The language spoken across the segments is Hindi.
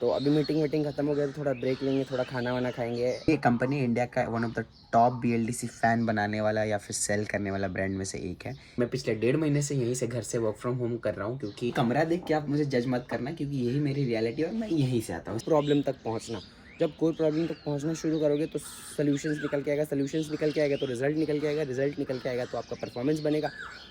तो अभी मीटिंग खत्म हो गया तो थोड़ा ब्रेक लेंगे, थोड़ा खाना वाना खाएंगे। ये कंपनी इंडिया का one of the top BLDC fan बनाने वाला या फिर सेल करने वाला ब्रांड में से एक है। मैं पिछले 1.5 महीने से यहीं से घर से वर्क फ्रॉम होम कर रहा हूँ, क्योंकि कमरा देख के आप मुझे जज मत करना, क्योंकि यही मेरी रियलिटी है और मैं यहीं से आता हूँ। प्रॉब्लम तक पहुँचना, जब कोई प्रॉब्लम तक पहुँचना शुरू करोगे तो सोल्यूशंस निकल के आएगा, सोल्यूशंस निकल के आएगा तो रिजल्ट निकल के आएगा, रिजल्ट निकल के आएगा तो आपका परफॉर्मेंस बनेगा,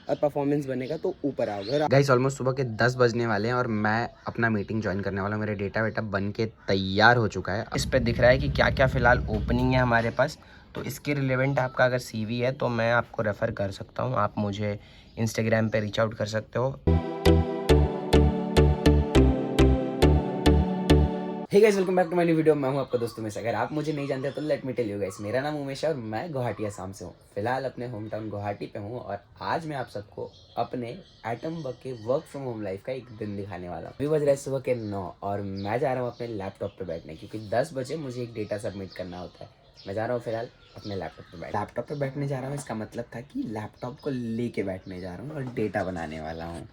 और परफॉर्मेंस बनेगा तो ऊपर आओगे। गाइस ऑलमोस्ट सुबह के 10 बजने वाले हैं और मैं अपना मीटिंग ज्वाइन करने वाला हूँ। मेरे डेटा वेटा बन के तैयार हो चुका है। इस पे दिख रहा है कि क्या क्या फ़िलहाल ओपनिंग है हमारे पास, तो इसके रिलेवेंट आपका अगर CV है तो मैं आपको रेफ़र कर सकता हूँ। आप मुझे इंस्टाग्राम पे रीच आउट कर सकते हो। Hey guys, welcome back to my new video. मैं हूं आपका दोस्त उमेश। अगर आप मुझे नहीं जानते तो let me tell you guys, मेरा नाम उमेश है और मैं गुवाहाटी असम से हूं। फिलहाल अपने होम टाउन गुवाहाटी पे हूं और आज मैं आप सबको अपने एटम बग के वर्क फ्रॉम होम लाइफ का एक दिन दिखाने वाला हूं। अभी बज रहा है सुबह के 9 और मैं जा रहा हूं अपने लैपटॉप पे बैठने, क्योंकि 10 बजे मुझे एक डेटा सबमिट करना होता है। मैं जा रहा हूँ फिलहाल अपने लैपटॉप पे बैठने जा रहा हूँ। इसका मतलब था कि लैपटॉप को लेके बैठने जा रहा हूँ और डेटा बनाने वाला हूँ।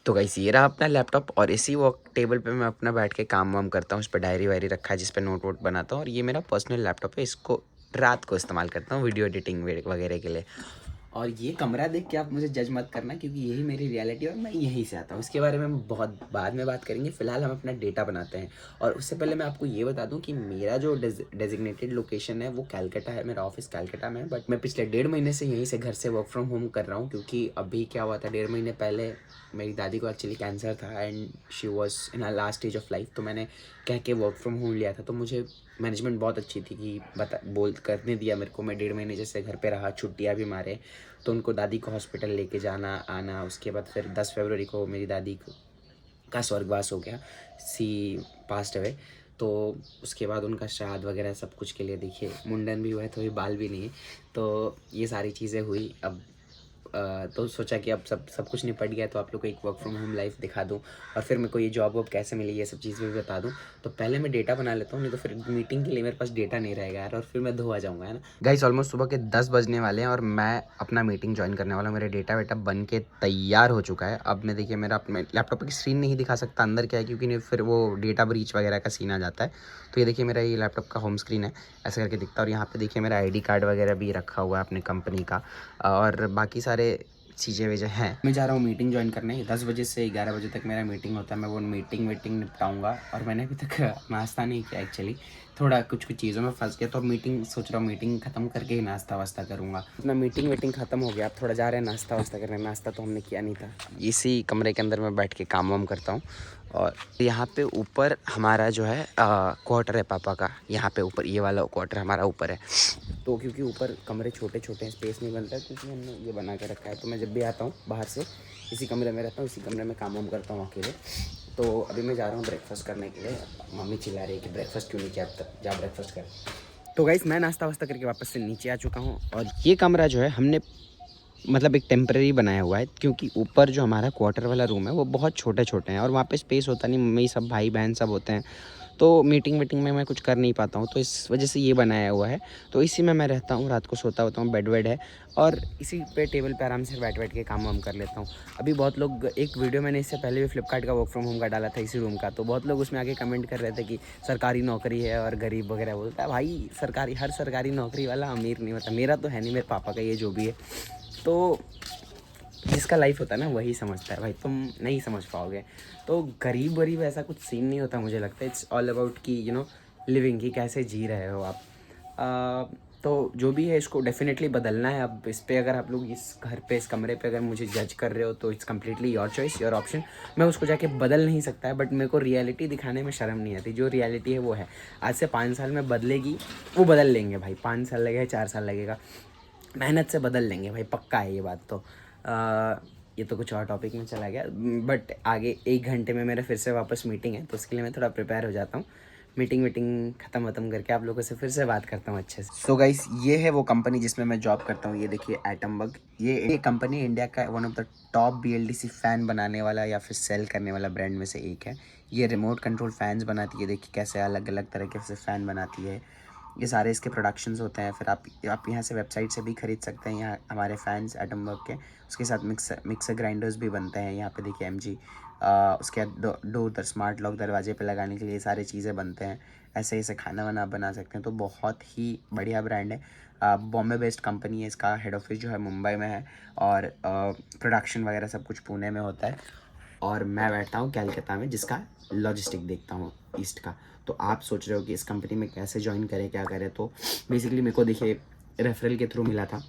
तो गाइस ये रहा अपना लैपटॉप और इसी वर्क टेबल पे मैं अपना बैठ के काम वाम करता हूँ। इस पर डायरी वायरी रखा है जिस पे नोट वोट बनाता हूँ, और ये मेरा पर्सनल लैपटॉप है। इसको रात को इस्तेमाल करता हूँ वीडियो एडिटिंग वगैरह के लिए। और ये कमरा देख के आप मुझे जज मत करना, क्योंकि यही मेरी रियलिटी है और मैं यहीं से आता हूँ। इसके बारे में हम बहुत बाद में बात करेंगे। फिलहाल हम अपना डेटा बनाते हैं। और उससे पहले मैं आपको ये बता दूं कि मेरा जो डेजिग्नेटेड लोकेशन है वो कैलकाटा है। मेरा ऑफिस कैलकाटा में है, बट मैं पिछले 1.5 महीने से यहीं से घर से वर्क फ्रॉम होम कर रहा हूँ, क्योंकि अभी क्या हुआ था, 1.5 महीने पहले मेरी दादी को एक्चुअली कैंसर था and she was in a last stage of life. तो मैंने कह के वर्क फ्रॉम होम लिया था। तो मुझे मैनेजमेंट बहुत अच्छी थी कि बोल करने दिया मेरे को। मैं 1.5 महीने जैसे घर पे रहा, छुट्टियाँ भी मारे, तो उनको दादी को हॉस्पिटल लेके जाना आना। उसके बाद फिर 10 फरवरी को मेरी दादी का स्वर्गवास हो गया, सी पास्ट अवे। तो उसके बाद उनका श्राद्ध वगैरह सब कुछ के लिए देखिए मुंडन भी हुआ है, तो ये बाल भी नहीं है। तो ये सारी चीज़ें हुई। अब तो सोचा कि अब सब कुछ निपट गया तो आप लोग को एक वर्क फ्रॉम होम लाइफ दिखा दूं, और फिर मेरे को ये जॉब वॉब कैसे मिली ये सब चीज़ें भी बता दूं। तो पहले मैं डेटा बना लेता हूँ, नहीं तो फिर मीटिंग के लिए मेरे पास डेटा नहीं रहेगा यार, और फिर मैं धोआ जाऊँगा, है ना। गाइस ऑलमोस्ट सुबह के 10 बजने वाले हैं और मैं अपना मीटिंग ज्वाइन करने वाला हूँ। मेरे डेटा वेटा बन के तैयार हो चुका है। अब मैं देखिए मेरा अपने लैपटॉप की स्क्रीन नहीं दिखा सकता अंदर क्या है, क्योंकि नहीं फिर वो डेटा ब्रीच वगैरह का सीन आ जाता है। तो ये देखिए मेरा ये लैपटॉप का होम स्क्रीन है, ऐसे करके दिखता है। और यहाँ पे देखिए मेरा ID कार्ड वगैरह भी रखा हुआ है अपने कंपनी का, और बाकी सारे चीज़ें वीज़ें हैं। मैं जा रहा हूँ मीटिंग ज्वाइन करने। 10 बजे से 11 बजे तक मेरा मीटिंग होता है। मैं वो मीटिंग निपटाऊंगा। और मैंने अभी तक नाश्ता नहीं किया एक्चुअली, थोड़ा कुछ चीज़ों में फंस गया। तो मीटिंग सोच रहा हूँ मीटिंग ख़त्म करके ही नाश्ता वास्ता करूँगा। अपना मीटिंग ख़त्म हो गया, अब थोड़ा जा रहे हैं नाश्ता वास्ता करने। नाश्ता तो हमने किया नहीं था। इसी कमरे के अंदर मैं बैठ के काम वाम करता हूँ। और यहाँ पे ऊपर हमारा जो है क्वार्टर है पापा का। यहाँ पे ऊपर ये वाला क्वार्टर हमारा ऊपर है। तो क्योंकि ऊपर कमरे छोटे छोटे हैं, स्पेस नहीं बनता है, क्योंकि हमने ये बना के रखा है। तो मैं जब भी आता हूँ बाहर से इसी कमरे में रहता हूँ, इसी कमरे में काम वाम करता हूँ अकेले। तो अभी मैं जा रहा हूँ ब्रेकफास्ट करने के लिए। मम्मी चिल्ला रही है कि ब्रेकफास्ट क्यों नहीं किया अब तक, जा ब्रेकफास्ट कर। तो गाइस मैं नाश्ता वास्ता करके वापस से नीचे आ चुका हूँ। और ये कमरा जो है हमने मतलब एक टेम्परेरी बनाया हुआ है, क्योंकि ऊपर जो हमारा क्वार्टर वाला रूम है वो बहुत छोटे छोटे हैं और वहाँ पे स्पेस होता नहीं। मम्मी सब भाई बहन सब होते हैं, तो मीटिंग में मैं कुछ कर नहीं पाता हूँ। तो इस वजह से ये बनाया हुआ है। तो इसी में मैं रहता हूँ, रात को सोता होता हूँ, बेड वेड है, और इसी पे टेबल पे आराम से बैठ के काम वाम कर लेता हूँ। अभी बहुत लोग, एक वीडियो मैंने इससे पहले भी फ्लिपकार्ट का वर्क फ्रॉम होम का डाला था इसी रूम का, तो बहुत लोग उसमें आके कमेंट कर रहे थे कि सरकारी नौकरी है और गरीब वगैरह बोलता है। भाई हर सरकारी नौकरी वाला अमीर नहीं होता। मेरा तो है नहीं, मेरे पापा का ये जो भी है। तो जिसका लाइफ होता है ना वही समझता है भाई, तुम नहीं समझ पाओगे। तो गरीब वरीब ऐसा कुछ सीन नहीं होता मुझे लगता है। इट्स ऑल अबाउट कि लिविंग, की कैसे जी रहे हो आप। तो जो भी है इसको डेफिनेटली बदलना है। अब इस पे अगर आप लोग इस घर पे, इस कमरे पे अगर मुझे जज कर रहे हो तो it's completely your choice, your option. मैं उसको जाके बदल नहीं सकता है, बट मेरे को रियलिटी दिखाने में शर्म नहीं आती। जो रियलिटी है वो है। आज से 5 साल में बदलेगी, वो बदल लेंगे भाई। 5 साल लगेगा, 4 साल लगेगा, मेहनत से बदल लेंगे भाई, पक्का है ये बात। तो ये तो कुछ और टॉपिक में चला गया, बट आगे 1 घंटे में मेरा फिर से वापस मीटिंग है, तो उसके लिए मैं थोड़ा प्रिपेयर हो जाता हूँ। मीटिंग ख़त्म करके आप लोगों से फिर से बात करता हूँ अच्छे से। सो गाइस ये है वो कंपनी जिसमें मैं जॉब करता हूँ। ये देखिए एटम बग। ये कंपनी इंडिया का one of the top BLDC fan बनाने वाला या फिर सेल करने वाला ब्रांड में से एक है। ये रिमोट कंट्रोल फ़ैन्स बनाती है। देखिए कैसे अलग अलग तरीके से फ़ैन बनाती है। ये सारे इसके प्रोडक्शंस होते हैं। फिर आप यहाँ से वेबसाइट से भी ख़रीद सकते हैं। यहाँ हमारे फ़ैन्स एटम वर्क के, उसके साथ मिक्सर ग्राइंडर्स भी बनते हैं। यहाँ पे देखिए MG उसके बाद डोर उधर स्मार्ट लॉक दरवाजे पे लगाने के लिए सारी चीज़ें बनते हैं। ऐसे ऐसे खाना वाना आप बना सकते हैं। तो बहुत ही बढ़िया ब्रांड है। बॉम्बे बेस्ड कंपनी है। इसका हेड ऑफिस जो है मुंबई में है और प्रोडक्शन वगैरह सब कुछ पुणे में होता है और मैं बैठता हूँ कलकत्ता में, जिसका लॉजिस्टिक देखता हूँ ईस्ट का। तो आप सोच रहे हो कि इस कंपनी में कैसे ज्वाइन करें, क्या करें। तो बेसिकली मेरे को देखिए रेफरल के थ्रू मिला था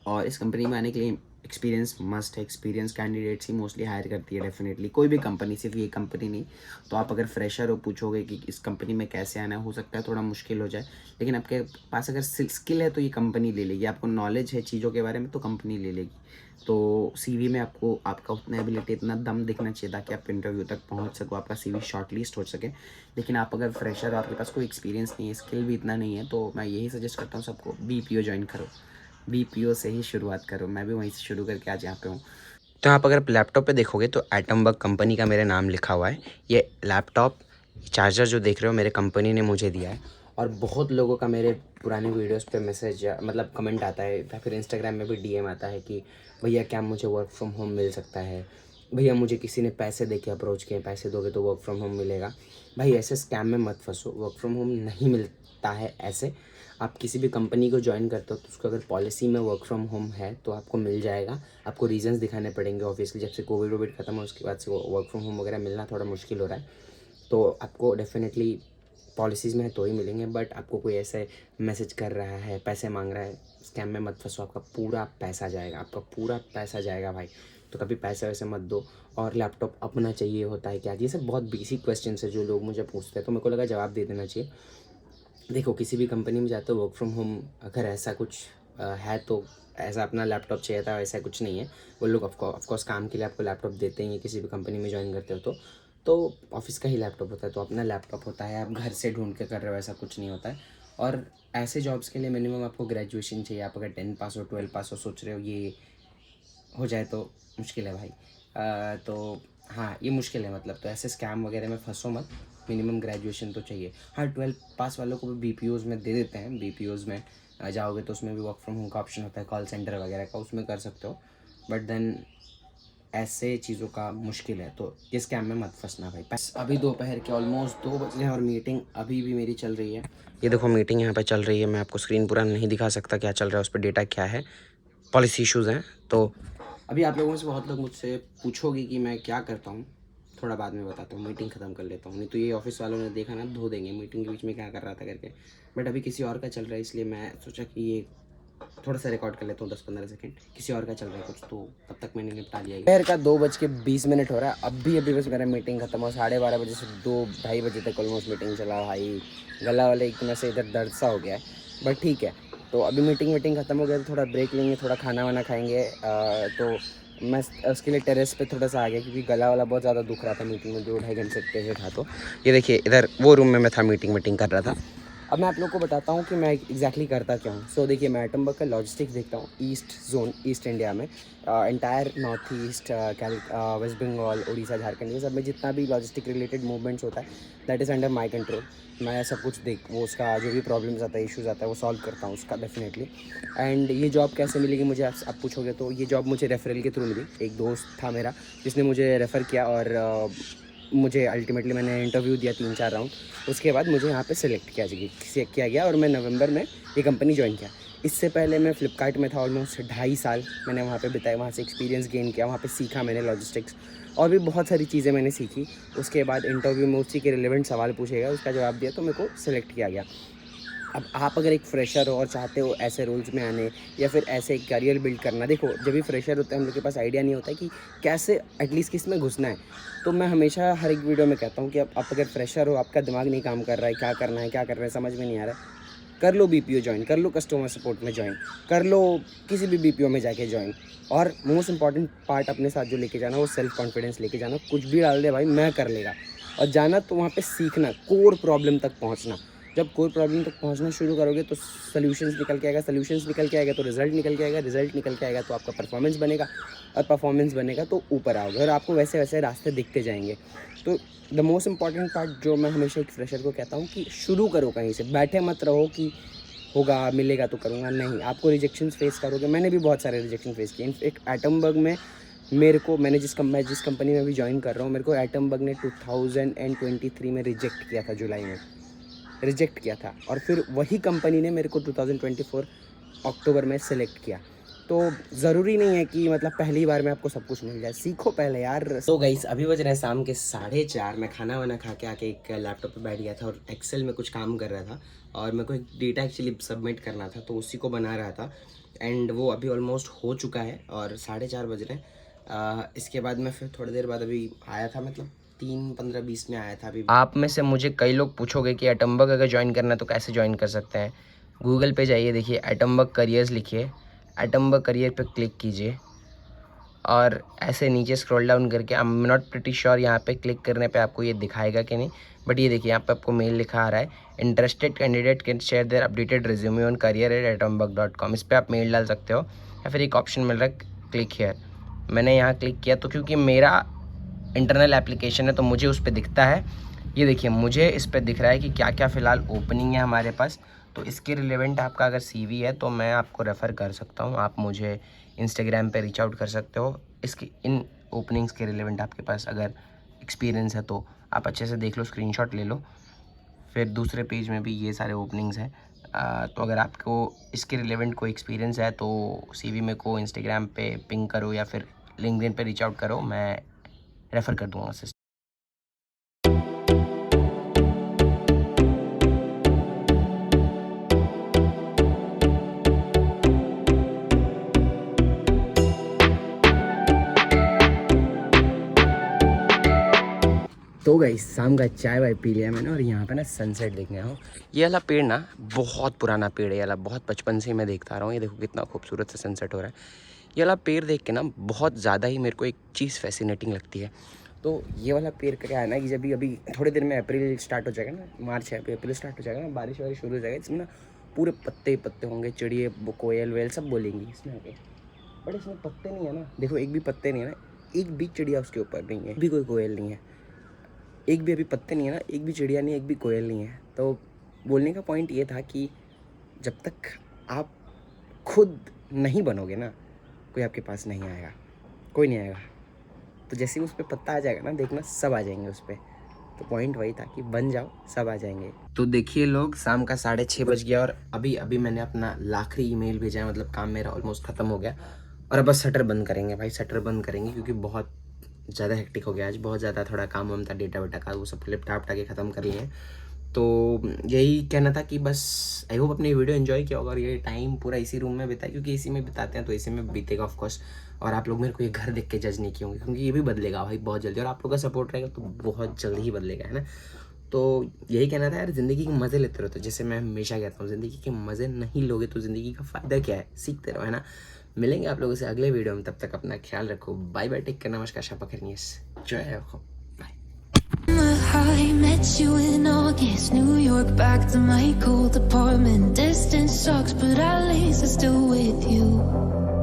और इस कंपनी में आने के लिए एक्सपीरियंस मस्ट है। एक्सपीरियंस कैंडिडेट्स ही मोस्टली हायर करती है डेफिनेटली, कोई भी कंपनी, सिर्फ ये कंपनी नहीं। तो आप अगर फ्रेशर हो, पूछोगे कि इस कंपनी में कैसे आना है, हो सकता है थोड़ा मुश्किल हो जाए, लेकिन आपके पास अगर स्किल है तो ये कंपनी ले लेगी। आपको नॉलेज है चीज़ों के बारे में तो कंपनी ले लेगी। तो सीवी में आपको आपका उतना एबिलिटी, इतना दम दिखना चाहिए ताकि आप इंटरव्यू तक पहुंच सको, आपका सीवी शॉर्टलिस्ट हो सके। लेकिन आप अगर फ्रेशर हो, आपके पास कोई एक्सपीरियंस नहीं है, स्किल भी इतना नहीं है, तो मैं यही सजेस्ट करता हूँ सबको, बीपीओ ज्वाइन करो। बीपीओ से ही शुरुआत करो। मैं भी वहीं से शुरू करके आज यहाँ पे हूँ। तो आप अगर लैपटॉप पे देखोगे तो एटमबर्ग कंपनी का मेरे नाम लिखा हुआ है। ये लैपटॉप चार्जर जो देख रहे हो मेरे कंपनी ने मुझे दिया है। और बहुत लोगों का मेरे पुराने वीडियोस पे मैसेज मतलब कमेंट आता है या फिर इंस्टाग्राम में भी डीएम आता है कि भैया क्या मुझे वर्क फ्रॉम होम मिल सकता है, भैया मुझे किसी ने पैसे दे के अप्रोच किए, पैसे दोगे तो वर्क फ्रॉम होम मिलेगा। भाई ऐसे स्कैम में मत फंसो, वर्क फ्रॉम होम नहीं मिलता है ऐसे। आप किसी भी कंपनी को ज्वाइन करते हो तो उसको अगर पॉलिसी में वर्क फ्रॉम होम है तो आपको मिल जाएगा। आपको रीजंस दिखाने पड़ेंगे ऑब्वियसली, जब से कोविड खत्म है उसके बाद से वर्क फ्रॉम होम वगैरह मिलना थोड़ा मुश्किल हो रहा है। तो आपको डेफिनेटली पॉलिसीज़ में है तो ही मिलेंगे। बट आपको कोई ऐसे मैसेज कर रहा है, पैसे मांग रहा है, स्कैम में मत फंसो, आपका पूरा पैसा जाएगा, आपका पूरा पैसा जाएगा भाई। तो कभी पैसे वैसे मत दो। और लैपटॉप अपना चाहिए होता है क्या, ये सब बहुत बेसिक क्वेश्चन है जो लोग मुझे पूछते हैं, तो मेरे को लगा जवाब दे देना चाहिए। देखो किसी भी कंपनी में जाते हो वर्क फ्रॉम होम अगर ऐसा कुछ है तो ऐसा अपना लैपटॉप चाहिए था, वैसा कुछ नहीं है। वो लोग ऑफकोर्स काम के लिए आपको लैपटॉप देते ही हैं किसी भी कंपनी में ज्वाइन करते हो तो ऑफिस का ही लैपटॉप होता है, तो अपना लैपटॉप होता है। आप घर से ढूंढ के कर रहे हो ऐसा कुछ नहीं होता है। और ऐसे जॉब्स के लिए मिनिमम आपको ग्रेजुएशन चाहिए। आप अगर 10 पास हो, 12 पास हो, सोच रहे हो ये हो जाए तो मुश्किल है भाई। तो हाँ ये मुश्किल है मतलब। तो ऐसे स्कैम वगैरह में फंसो मत, मिनिमम ग्रेजुएशन तो चाहिए। हाँ 12 पास वालों को भी बीपीओज़ में दे देते हैं। बीपीओज़ में जाओगे तो उसमें भी वर्क फ्रॉम होम का ऑप्शन होता है, कॉल सेंटर वगैरह का, उसमें कर सकते हो। बट देन ऐसे चीज़ों का मुश्किल है, तो ये स्कैम में मत फंसना भाई। अभी दोपहर के ऑलमोस्ट 2 बज गए और मीटिंग अभी भी मेरी चल रही है। ये देखो मीटिंग यहाँ पे चल रही है। मैं आपको स्क्रीन पूरा नहीं दिखा सकता क्या चल रहा है, उस पर डेटा क्या है, पॉलिसी इश्यूज़ हैं। तो अभी आप लोगों में से बहुत लोग मुझसे पूछोगे कि मैं क्या करता हूँ, थोड़ा बाद में बताता हूँ। मीटिंग ख़त्म कर लेता हूँ, नहीं तो ये ऑफिस वालों ने देखा ना धो देंगे मीटिंग के बीच में क्या कर रहा था करके। बट अभी किसी और का चल रहा है, इसलिए मैं सोचा कि ये थोड़ा सा रिकॉर्ड कर लेता हूँ 10-15 सेकंड। किसी और का चल रहा है कुछ, तो तब तक मैंने निपटा लिया। दोपहर का 2:20 हो रहा है। अभी बस मेरा मीटिंग खत्म हुआ। 12:30 बजे से 2-2:30 बजे तक ऑलमोस्ट मीटिंग चला भाई। गला वाले एकदम से इधर दर्द सा हो गया है, बट ठीक है। तो अभी मीटिंग ख़त्म हो गया तो थोड़ा ब्रेक लेंगे, थोड़ा खाना वाना खाएंगे। तो मैं उसके लिए टेरेस पे थोड़ा सा आ गया क्योंकि गला वाला बहुत ज़्यादा दुख रहा था मीटिंग में, 2-2.5 घंटे से पहले था। तो ये देखिए इधर वो रूम में मैं था, मीटिंग कर रहा था। अब मैं आप लोग को बताता हूँ कि मैं एग्जैक्टली करता क्या हूँ। सो देखिए मैं एटमबर्ग का लॉजिस्टिक्स देखता हूँ ईस्ट जोन, ईस्ट इंडिया में, entire North East, West Bengal, Orissa, Jharkhand, ये सब में जितना भी लॉजिस्टिक रिलेटेड मूवमेंट्स होता है that is under my control. मैं सब कुछ वो उसका जो भी प्रॉब्लम्स आता है, इश्यूज़ आता है, वो सॉल्व करता हूँ उसका डेफिनेटली। एंड ये जॉब कैसे मिलेगी मुझे आप पूछोगे तो ये जॉब मुझे रेफरल के थ्रू मिली। एक दोस्त था मेरा जिसने मुझे रेफ़र किया और मुझे अल्टीमेटली मैंने इंटरव्यू दिया 3-4 राउंड, उसके बाद मुझे यहाँ पे सिलेक्ट किया गया और मैं नवंबर में ये कंपनी ज्वाइन किया। इससे पहले मैं फ्लिपकार्ट में था ऑलमोस्ट 2.5 साल मैंने वहाँ पे बिताए, वहाँ से एक्सपीरियंस गेन किया, वहाँ पे सीखा मैंने लॉजिस्टिक्स और भी बहुत सारी चीज़ें मैंने सीखी। उसके बाद इंटरव्यू में उसी के रिलेवेंट सवाल पूछे गए, उसका जवाब दिया तो मेरे को सिलेक्ट किया गया। अब आप अगर एक फ्रेशर हो और चाहते हो ऐसे रोल्स में आने या फिर ऐसे एक करियर बिल्ड करना, देखो जब भी फ्रेशर होते हैं हम लोग के पास आइडिया नहीं होता है कि कैसे एटलीस्ट किस में घुसना है। तो मैं हमेशा हर एक वीडियो में कहता हूँ कि आप अगर फ्रेशर हो, आपका दिमाग नहीं काम कर रहा है, क्या करना है क्या करना है समझ में नहीं आ रहा है, कर लो बीपीओ ज्वाइन, कर लो कस्टमर सपोर्ट में ज्वाइन, कर लो किसी भी बीपीओ में जाके ज्वाइन। और मोस्ट इंपॉर्टेंट पार्ट अपने साथ जो लेके जाना वो सेल्फ कॉन्फिडेंस लेके जाना। कुछ भी डाल दे भाई मैं कर लेगा, और जाना तो वहाँ पे सीखना, कोर प्रॉब्लम तक पहुँचना। जब कोर प्रॉब्लम तक पहुँचना शुरू करोगे तो सॉल्यूशंस निकल के आएगा, सॉल्यूशंस निकल के आएगा तो रिजल्ट निकल के आएगा, रिजल्ट निकल के आएगा तो आपका परफॉर्मेंस बनेगा, और परफॉर्मेंस बनेगा तो ऊपर आओगे और आपको वैसे वैसे रास्ते दिखते जाएंगे। तो द मोस्ट इंपॉर्टेंट पार्ट जो मैं हमेशा एक फ्रेशर को कहता हूँ कि शुरू करो कहीं से, बैठे मत रहो कि होगा मिलेगा तो करूँगा, नहीं, आपको रिजेक्शंस फेस करोगे। मैंने भी बहुत सारे रिजेक्शन फेस किए। इनफैक्ट एटमबर्ग में मैं जिस कंपनी में भी ज्वाइन कर रहा हूँ, मेरे को एटमबग ने 2023 में रिजेक्ट किया था, जुलाई में रिजेक्ट किया था, और फिर वही कंपनी ने मेरे को 2024 अक्टूबर में सेलेक्ट किया। तो ज़रूरी नहीं है कि मतलब पहली बार में आपको सब कुछ मिल जाए, सीखो पहले यार। तो गाइस अभी बज रहे हैं शाम के 4:30। मैं खाना वाना खा के आके एक लैपटॉप पे बैठ गया था और एक्सेल में कुछ काम कर रहा था, और मेरे को एक डेटा एक्चुअली सबमिट करना था, तो उसी को बना रहा था। एंड वो अभी ऑलमोस्ट हो चुका है और 4:30 बज रहे हैं। इसके बाद मैं फिर थोड़ी देर बाद अभी आया था, मतलब 3:15-20 में आया था अभी। आप में से मुझे कई लोग पूछोगे कि एटमबग अगर ज्वाइन करना है तो कैसे ज्वाइन कर सकते हैं। गूगल पे जाइए, देखिए एटमबग करियर्स लिखिए, एटमबग करियर पे क्लिक कीजिए और ऐसे नीचे स्क्रॉल डाउन करके, I am not pretty sure यहाँ पे क्लिक करने पे आपको ये दिखाएगा कि नहीं, बट ये देखिए यहाँ पे आपको मेल लिखा आ रहा है, interested candidate can share their updated resume on career@atombug.com। इस पर आप मेल डाल सकते हो, या फिर एक ऑप्शन मिल रहा है क्लिक हियर। मैंने यहाँ क्लिक किया तो क्योंकि मेरा इंटरनल एप्लीकेशन है तो मुझे उस पर दिखता है, ये देखिए मुझे इस पर दिख रहा है कि क्या क्या फ़िलहाल ओपनिंग है हमारे पास। तो इसके रिलेवेंट आपका अगर CV है तो मैं आपको रेफ़र कर सकता हूँ, आप मुझे इंस्टाग्राम पे रीच आउट कर सकते हो। इसकी इन ओपनिंग्स के रिलेवेंट आपके पास अगर एक्सपीरियंस है तो आप अच्छे से देख लो, स्क्रीनशॉट ले लो। फिर दूसरे पेज में भी ये सारे ओपनिंग्स हैं। तो अगर आपको इसके रिलेवेंट कोई एक्सपीरियंस है तो CV में को इंस्टाग्राम पे पिंग करो या फिर लिंक्डइन पे रीच आउट करो, मैं रेफ़र कर दूँगा उसे। तो गाइस शाम का चाय वाय पी लिया मैंने और यहाँ पे ना सनसेट देखने आया हूँ। ये वाला पेड़ ना बहुत पुराना पेड़ है, ये वाला बहुत बचपन से ही मैं देखता रहा हूँ। ये देखो कितना खूबसूरत सा सनसेट हो रहा है। ये वाला पेड़ देख के ना बहुत ज़्यादा ही मेरे को एक चीज़ फैसिनेटिंग लगती है। तो ये वाला पेड़ का क्या है ना कि जब अभी थोड़ी देर में अप्रैल स्टार्ट हो जाएगा ना, मार्च है अप्रैल स्टार्ट हो जाएगा ना, बारिश वारिश शुरू हो जाएगा, इसमें ना पूरे पत्ते ही पत्ते होंगे, चिड़िए कोयल वेल सब बोलेंगी इसमें आके। बट इसमें पत्ते नहीं है ना, देखो एक भी पत्ते नहीं है ना, एक भी चिड़िया उसके ऊपर नहीं है, भी कोई कोयल नहीं है, एक भी अभी पत्ते नहीं है ना, एक भी चिड़िया नहीं है, एक भी कोयल नहीं है। तो बोलने का पॉइंट ये था कि जब तक आप खुद नहीं बनोगे ना, कोई आपके पास नहीं आएगा, कोई नहीं आएगा। तो जैसे ही उस पर पत्ता आ जाएगा ना, देखना सब आ जाएंगे उस पर। तो पॉइंट वही था कि बन जाओ, सब आ जाएंगे। तो देखिए लोग, शाम का 6:30 बज गया और अभी मैंने अपना आखिरी ईमेल भेजा है, मतलब काम मेरा ऑलमोस्ट ख़त्म हो गया। और अब बस शटर बंद करेंगे भाई, शटर बंद करेंगे क्योंकि बहुत ज़्यादा हेक्टिक हो गया आज, बहुत ज़्यादा थोड़ा काम वाम था, डेटा वेटा का, वो सब लैपटॉप के ख़त्म कर लिए हैं। तो यही कहना था कि बस आई होप अपनी वीडियो एंजॉय किया होगा और ये टाइम पूरा इसी रूम में बिताया, क्योंकि इसी में बिताते हैं तो इसी में बीतेगा ऑफ कोर्स। और आप लोग मेरे को ये घर देख के जज नहीं किए होंगे, क्योंकि ये भी बदलेगा भाई बहुत जल्दी, और आप लोग का सपोर्ट रहेगा तो बहुत जल्दी ही बदलेगा, है ना। तो यही कहना था यार, ज़िंदगी के मज़े लेते रहो। तो जैसे मैं हमेशा कहता हूँ, ज़िंदगी के मज़े नहीं लोगे तो ज़िंदगी का फ़ायदा क्या है, सीखते रहो, है ना। मिलेंगे आप लोगों से अगले वीडियो में, तब तक अपना ख्याल रखो। बाय बाय, टेक केयर, नमस्कार, शपा करनी जय हो। I met you in August, New York, back to my cold apartment. Distance sucks, but at least I'm still with you.